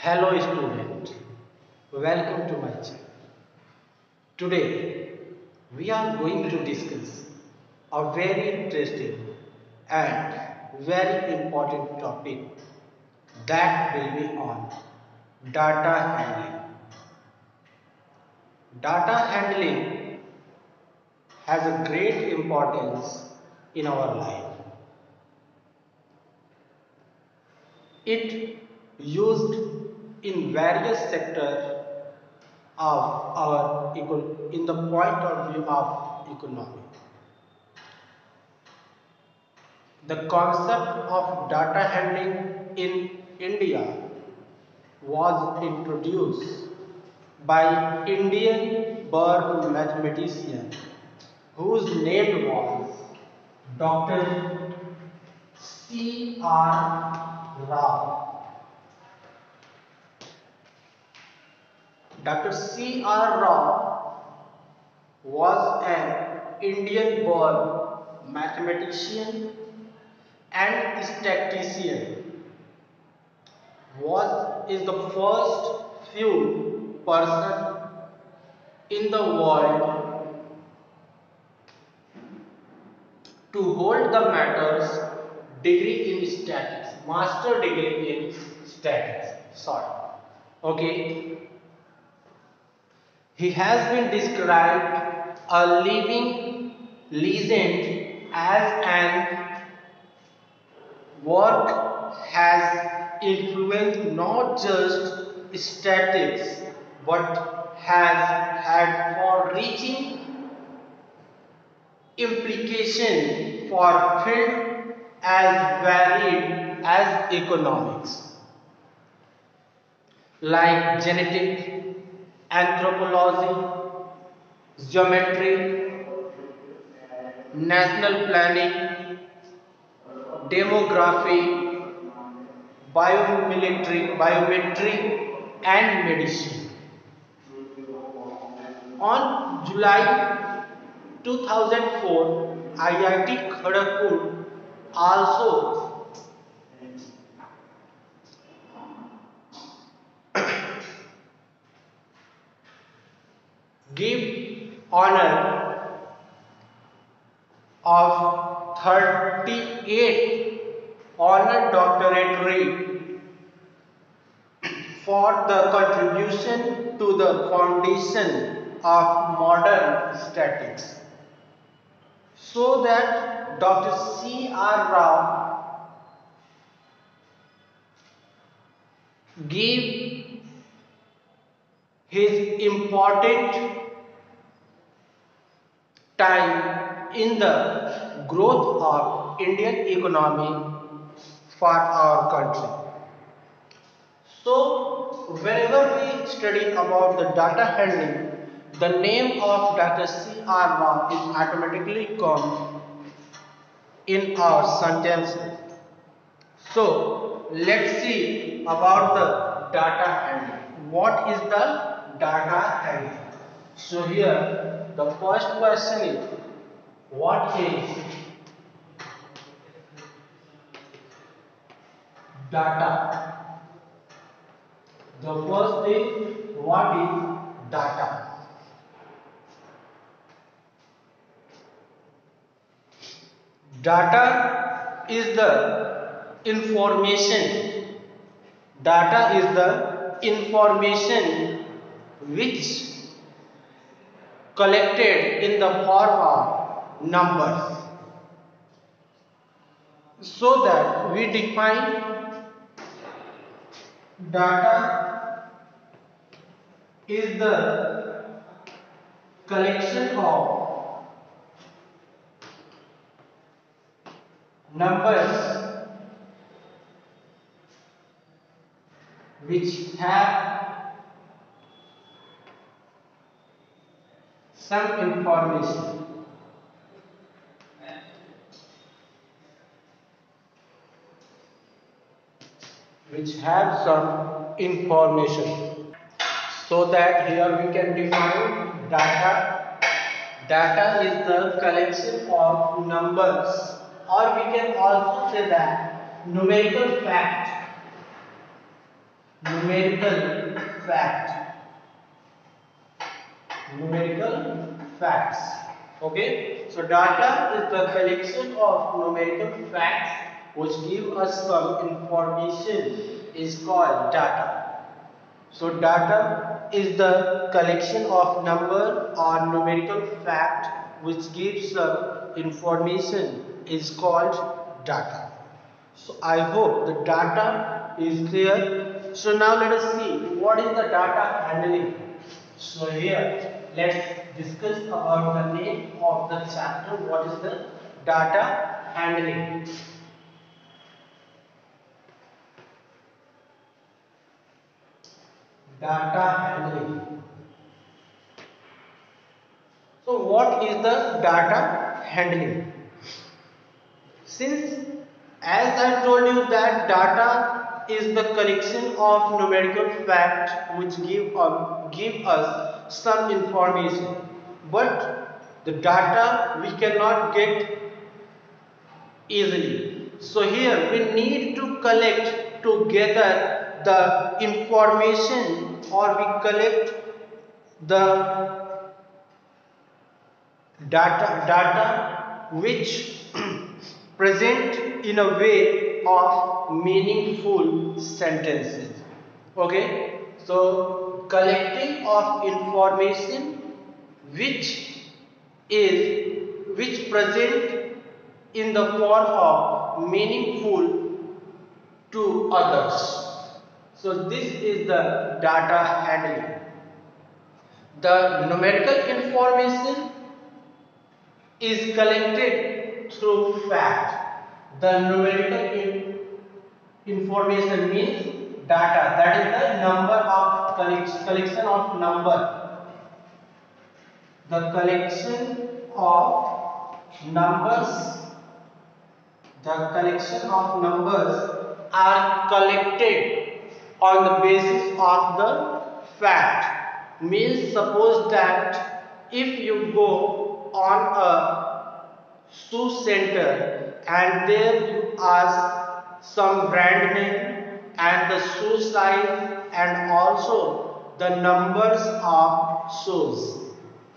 Hello student, welcome to my channel. Today we are going to discuss a very interesting and very important topic that will be on data handling. Data handling has a great importance in our life. It used in various sectors of our in the point of view of economy. The concept of data handling in India was introduced by Indian born mathematician whose name was Dr. C.R. Rao. Dr. C.R. Rao was an Indian born mathematician and statistician. Is the first few person in the world to hold the matters degree in statistics, master degree in statistics. Sorry. Okay. He has been described a living legend as an work has influenced not just statistics but has had far-reaching implication for field as varied as economics, like genetic, anthropology, geometry, national planning, demography, biometry and medicine. On July 2004, IIT Kharagpur also gave honor of 38 honor doctorate for the contribution to the foundation of modern statistics. So that Dr. C.R. Rao gave his important time in the growth of Indian economy for our country. So, whenever we study about the data handling, the name of Dr. C.R. Rao is automatically come in our sentence. So, let's see about the data handling. What is the data handling? So, here the first question is, what is data? The first is, what is data? Data is the information. Data is the information which collected in the form of numbers. So that we define data is the collection of numbers which have some information. Which have some information. So that here we can define data. Data is the collection of numbers, or we can also say that numerical fact numerical fact, numerical facts. Okay, so data is the collection of numerical facts which give us some information is called data. So data is the collection of number or numerical fact which gives information is called data. So I hope the data is clear. So now let us see what is the data handling. So here let's discuss about the name of the chapter. What is the data handling? Data handling. So what is the data handling? Since as I told you that data is the collection of numerical facts which give us some information, but the data we cannot get easily. So here we need to collect together the information, or we collect the data which present in a way of meaningful sentences. Okay, so collecting of information which which present in the form of meaningful to others. So this is the data handling. The numerical information is collected through fact. The numerical information means data, that is the number of collection of number. The collection of numbers, are collected on the basis of the fact. Means suppose that if you go on a shoe center and there you ask some brand name and the shoe size and also the numbers of shoes,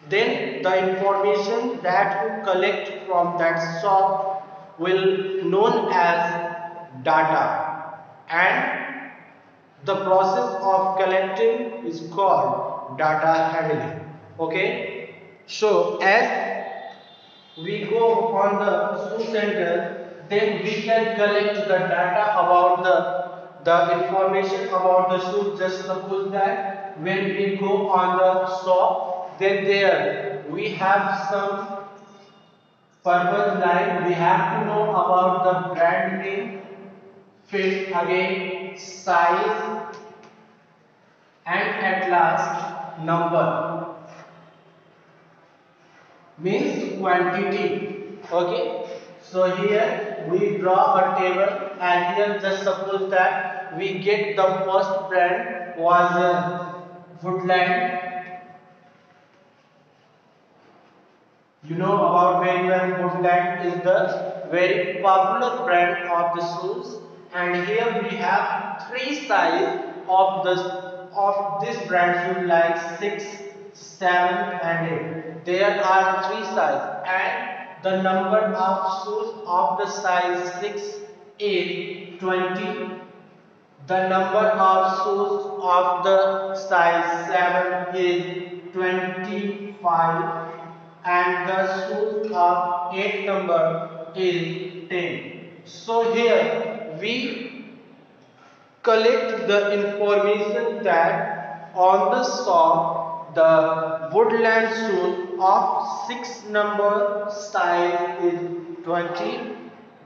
then the information that you collect from that shop will known as data, and the process of collecting is called data handling. Okay, so as we go on the shoe center, then we can collect the data about the information about the shoe. Just suppose that when we go on the shop, then there we have some purpose, like we have to know about the brand name, fit, again size, and at last number, means quantity. Okay, so here we draw a table and here just suppose that we get the first brand was Woodland. You know about very well, Woodland is the very popular brand of the shoes, and here we have three sizes of this brand shoe, like 6, 7 and 8. There are three sizes and the number of shoes of the size 6 is 20. The number of shoes of the size 7 is 25 and the shoes of 8 number is 10. So here we collect the information that on the shop the Woodland shoes of 6 number size is 20,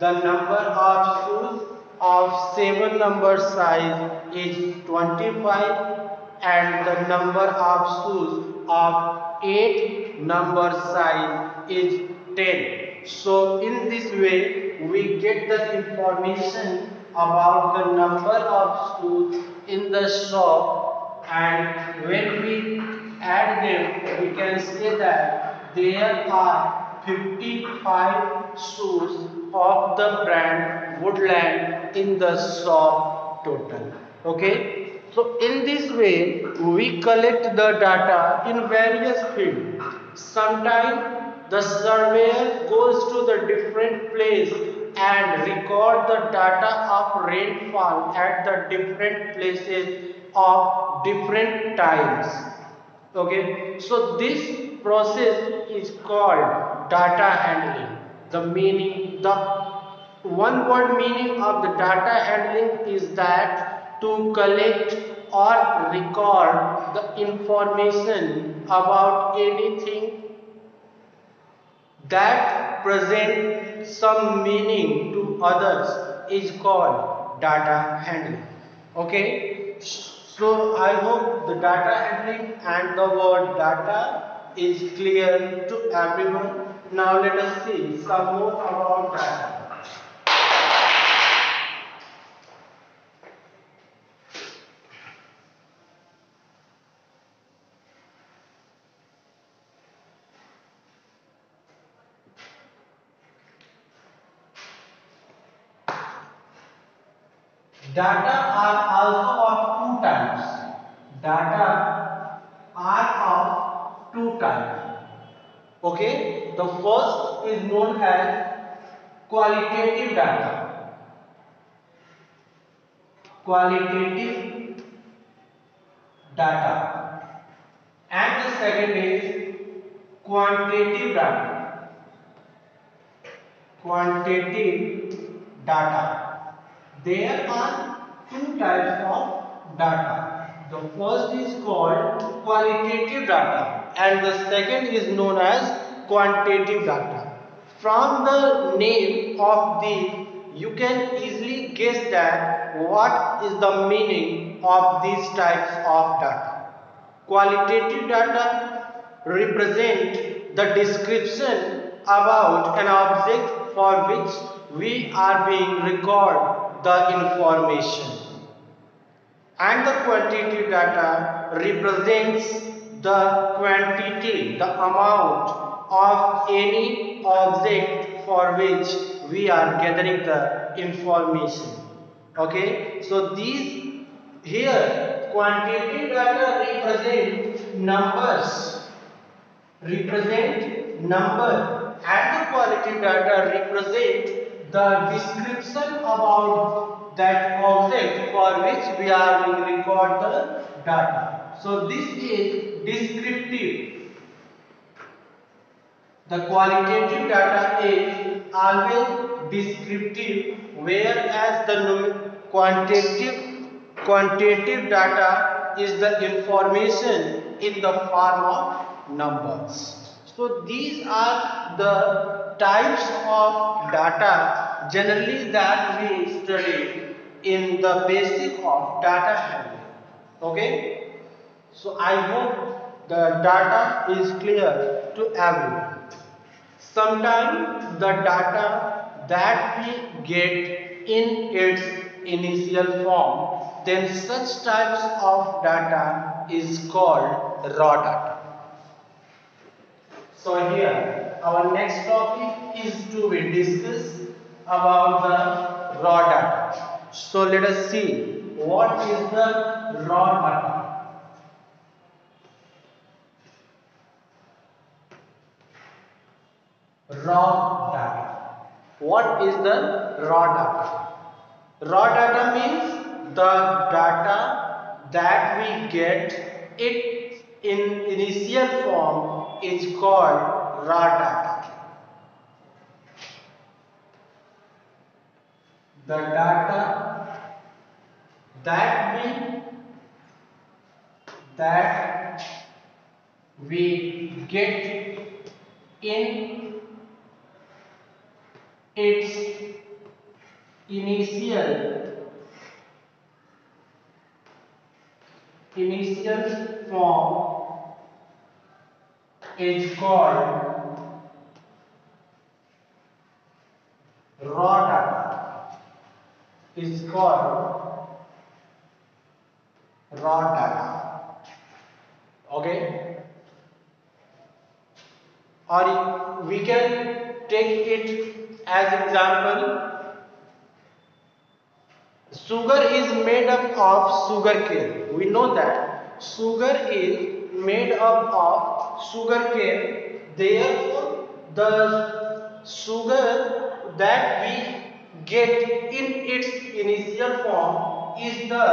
the number of shoes of 7 number size is 25 and the number of shoes of 8 number size is 10. So in this way we get the information about the number of shoes in the shop, and when we add them we can say that there are 55 shoes of the brand Woodland in the shop total. Okay, So in this way, we collect the data in various fields. Sometimes the surveyor goes to the different place and record the data of rainfall at the different places of different times. Okay, so this process is called data handling. The meaning, the one word meaning of the data handling is that to collect or record the information about anything that present some meaning to others is called data handling. Okay, so I hope the data handling and the word data is clear to everyone. Now let us see some more about data. Data are also of two types. Data are of two types. Okay, the first is known as qualitative data. Qualitative data. And the second is quantitative data. Quantitative data. There are two types of data. The first is called qualitative data and the second is known as quantitative data. From the name of these, you can easily guess that what is the meaning of these types of data. Qualitative data represent the description about an object for which we are being record the information. And the quantitative data represents the quantity, the amount of any object for which we are gathering the information. Okay, so these here quantitative data represent number and the qualitative data represent the description about that object for which we are being record the data. So this is descriptive. The qualitative data is always descriptive, whereas the quantitative data is the information in the form of numbers. So these are the types of data generally that we study in the basic of data handling. Okay. So I hope the data is clear to everyone. Sometimes the data that we get in its initial form, then such types of data is called raw data. So here our next topic is to be discussed about the raw data. So let us see what is the raw data. Raw data. What is the raw data? Raw data means the data that we get it in initial form is called raw data. The data that we get in its initial form is called raw data. Is called raw data. Okay, or we can take it as example. Sugar is made up of sugar cane. We know that sugar is made up of sugar cane. Therefore, the sugar that we get in its initial form is the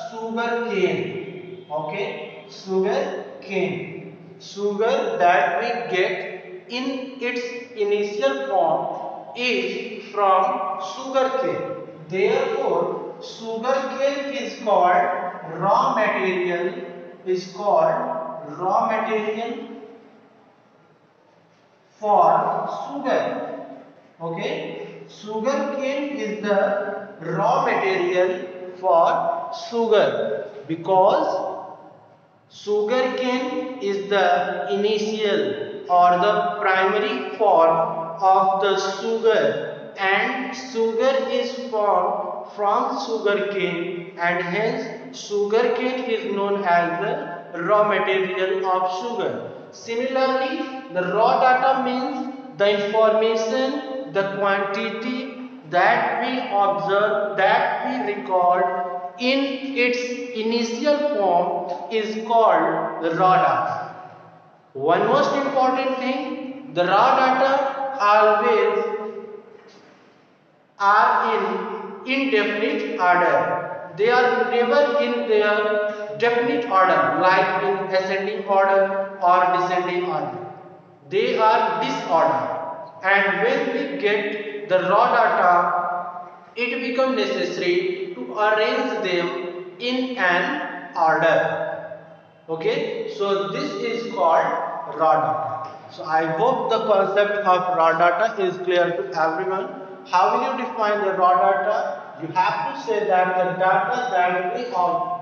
sugar cane. Okay, sugar cane. Sugar that we get in its initial form is from sugar cane. Therefore, sugarcane is called raw material, is called raw material for sugar. Okay, sugarcane is the raw material for sugar because sugarcane is the initial or the primary form of the sugar, and sugar is formed from sugarcane, and hence sugarcane is known as the raw material of sugar. Similarly, the raw data means the information, the quantity that we observe, that we record in its initial form is called the raw data. One most important thing, the raw data always are in indefinite order. They are never in their definite order like in ascending order or descending order. They are disordered, and when we get the raw data, it becomes necessary to arrange them in an order. Okay, so this is called raw data. So I hope the concept of raw data is clear to everyone. How will you define the raw data? You have to say that the data that we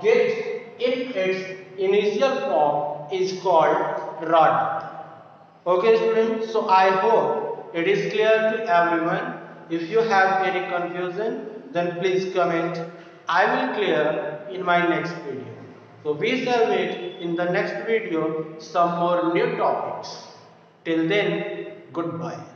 get in its initial form is called raw data. Okay students, so I hope it is clear to everyone. If you have any confusion, then please comment. I will clear in my next video. So we shall meet in the next video some more new topics. Till then, goodbye.